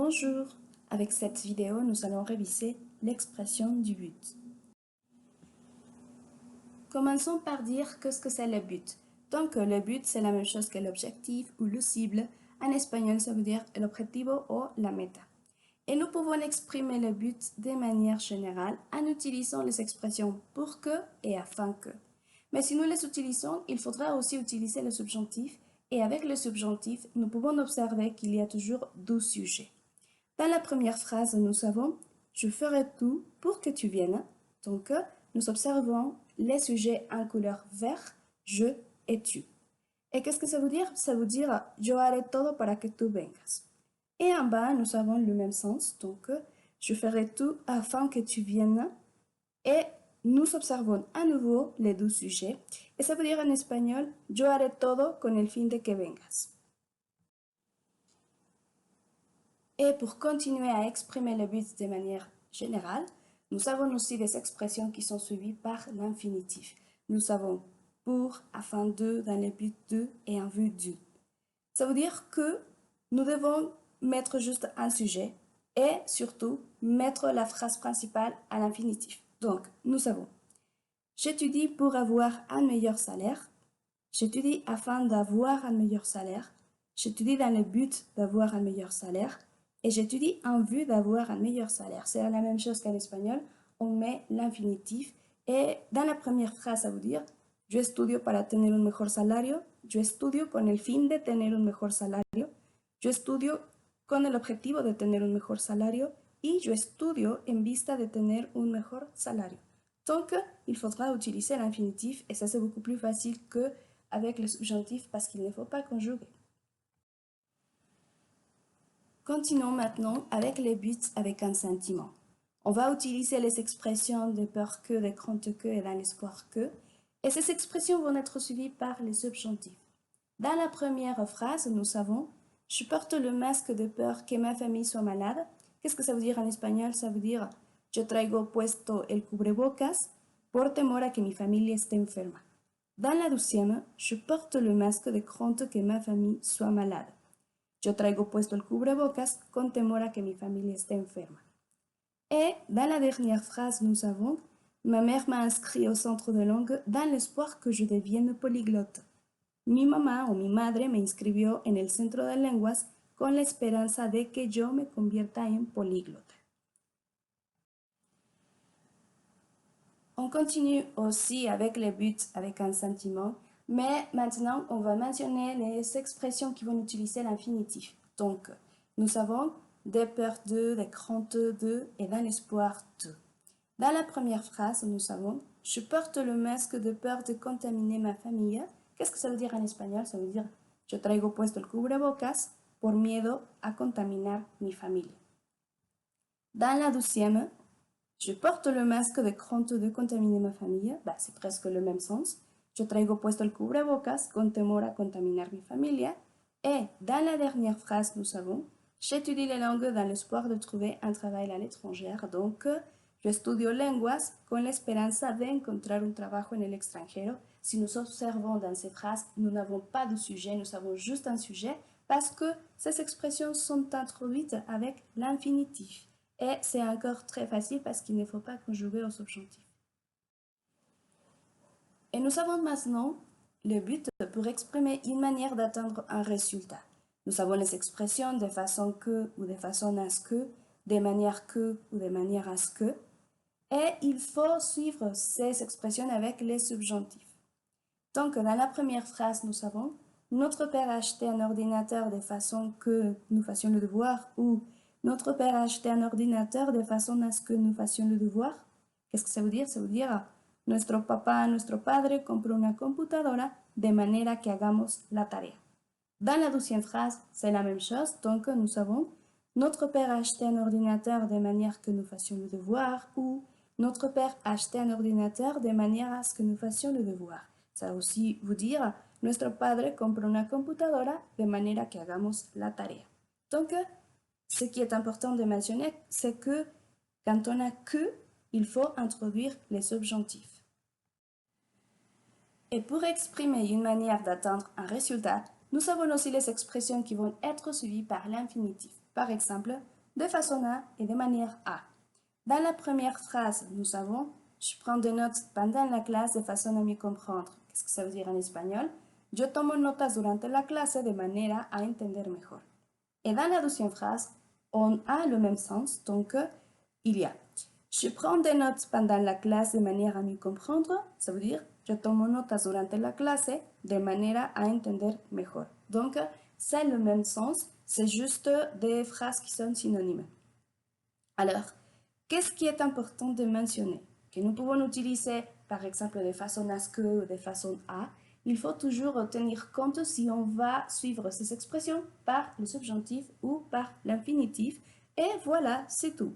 Bonjour, avec cette vidéo, nous allons réviser l'expression du but. Commençons par dire qu'est-ce que c'est le but. Donc, le but, c'est la même chose que l'objectif ou le cible. En espagnol, ça veut dire l'objetivo o la meta. Et nous pouvons exprimer le but de manière générale en utilisant les expressions pour que et afin que. Mais si nous les utilisons, il faudra aussi utiliser le subjonctif. Et avec le subjonctif, nous pouvons observer qu'il y a toujours deux sujets. Dans la première phrase, nous avons « Je ferai tout pour que tu viennes ». Donc, nous observons les sujets en couleur vert, « je » et « tu ». Et qu'est-ce que ça veut dire? Ça veut dire « Yo haré todo para que tú vengas ». Et en bas, nous avons le même sens. Donc, je ferai tout afin que tu viennes. Et nous observons à nouveau les deux sujets. Et ça veut dire en espagnol « Yo haré todo con el fin de que vengas ». Et pour continuer à exprimer le but de manière générale, nous avons aussi des expressions qui sont suivies par l'infinitif. Nous avons pour, afin de, dans le but de et en vue du. Ça veut dire que nous devons mettre juste un sujet et surtout mettre la phrase principale à l'infinitif. Donc, nous avons j'étudie pour avoir un meilleur salaire. J'étudie afin d'avoir un meilleur salaire. J'étudie dans le but d'avoir un meilleur salaire. Et j'étudie en vue d'avoir un meilleur salaire. C'est la même chose qu'en espagnol. On met l'infinitif. Et dans la première phrase, ça veut dire yo estudio para tener un mejor salario. Yo estudio con el fin de tener un mejor salario. Yo estudio con el objetivo de tener un mejor salario. Y yo estudio en vista de tener un mejor salario. Donc, il faudra utiliser l'infinitif. Et ça, c'est beaucoup plus facile qu'avec le subjonctif parce qu'il ne faut pas conjuguer. Continuons maintenant avec les buts avec un sentiment. On va utiliser les expressions de peur que, de crainte que et dans l'espoir que. Et ces expressions vont être suivies par les subjonctifs. Dans la première phrase, nous avons « Je porte le masque de peur que ma famille soit malade ». Qu'est-ce que ça veut dire en espagnol? Ça veut dire « Yo traigo puesto el cubrebocas por temor a que mi familia esté enferma ». Dans la deuxième, « Je porte le masque de crainte que ma famille soit malade ». Yo traigo puesto el cubrebocas con temor a que mi familia esté enferma. Et dans la dernière phrase, nous avons « Ma mère m'a inscrit au centre de langue dans l'espoir que je devienne polyglotte ». Mi mamá o mi madre me inscribió en el centro de lenguas con la esperanza de que yo me convierta en políglota. On continue aussi avec les buts avec un sentiment, mais maintenant on va mentionner les expressions qui vont utiliser l'infinitif. Donc, nous avons des peurs de, des craintes de et dans l'espoir de. Dans la première phrase, nous avons « Je porte le masque de peur de contaminer ma famille ». Qu'est-ce que ça veut dire en espagnol? Ça veut dire « Yo traigo puesto el cubrebocas por miedo a contaminar mi familia ». Dans la deuxième, je porte le masque de crainte de contaminer ma famille. C'est presque le même sens. Yo traigo puesto el cubrebocas con temor a contaminar mi familia. Et dans la dernière phrase, nous avons j'étudie les langues dans l'espoir de trouver un travail à l'étranger. Donc, yo estudio lenguas con la esperanza de encontrar un trabajo en el extranjero. Si nous observons dans ces phrases, nous n'avons pas de sujet, nous avons juste un sujet parce que ces expressions sont introduites avec l'infinitif. Et c'est encore très facile parce qu'il ne faut pas conjuguer au subjonctif. Et nous avons maintenant le but pour exprimer une manière d'atteindre un résultat. Nous avons les expressions de façon que ou de façon à ce que, de manière que ou de manière à ce que. Et il faut suivre ces expressions avec les subjonctifs. Donc, dans la première phrase, nous avons « Notre père a acheté un ordinateur de façon que nous fassions le devoir » ou « Notre père a acheté un ordinateur de façon à ce que nous fassions le devoir ». Qu'est-ce que ça veut dire? Ça veut dire « Nuestro padre compró una computadora de manera que hagamos la tarea ». Dans la deuxième phrase, c'est la même chose. Donc, nous avons « Notre père a acheté un ordinateur de manière que nous fassions le devoir » ou « Notre père a acheté un ordinateur de manière à ce que nous fassions le devoir ». Ça va aussi vous dire « Nuestro padre compró una computadora de manera que hagamos la tarea ». Donc, ce qui est important de mentionner, c'est que quand on a que, il faut introduire les subjonctifs. Et pour exprimer une manière d'atteindre un résultat, nous avons aussi les expressions qui vont être suivies par l'infinitif. par exemple, de façon A et de manière A. Dans la première phrase, nous avons je prends des notes pendant la clase de façon à mieux comprendre. Qu'est-ce que ça veut dire en espagnol? Yo tomo notas durante la clase de manera a entender mejor. Et dans la deuxième phrase, on a le même sens, donc il y a je prends des notes pendant la clase de manière à mieux comprendre, ça veut dire je tomo notas durante la clase de manera a entender mejor. Donc c'est le même sens, c'est juste des phrases qui sont synonymes. Alors, qu'est-ce qui est important de mentionner? Que nous pouvons utiliser par exemple de façon à ce que ou de façon à, il faut toujours tenir compte si on va suivre ces expressions par le subjonctif ou par l'infinitif. Et voilà, c'est tout.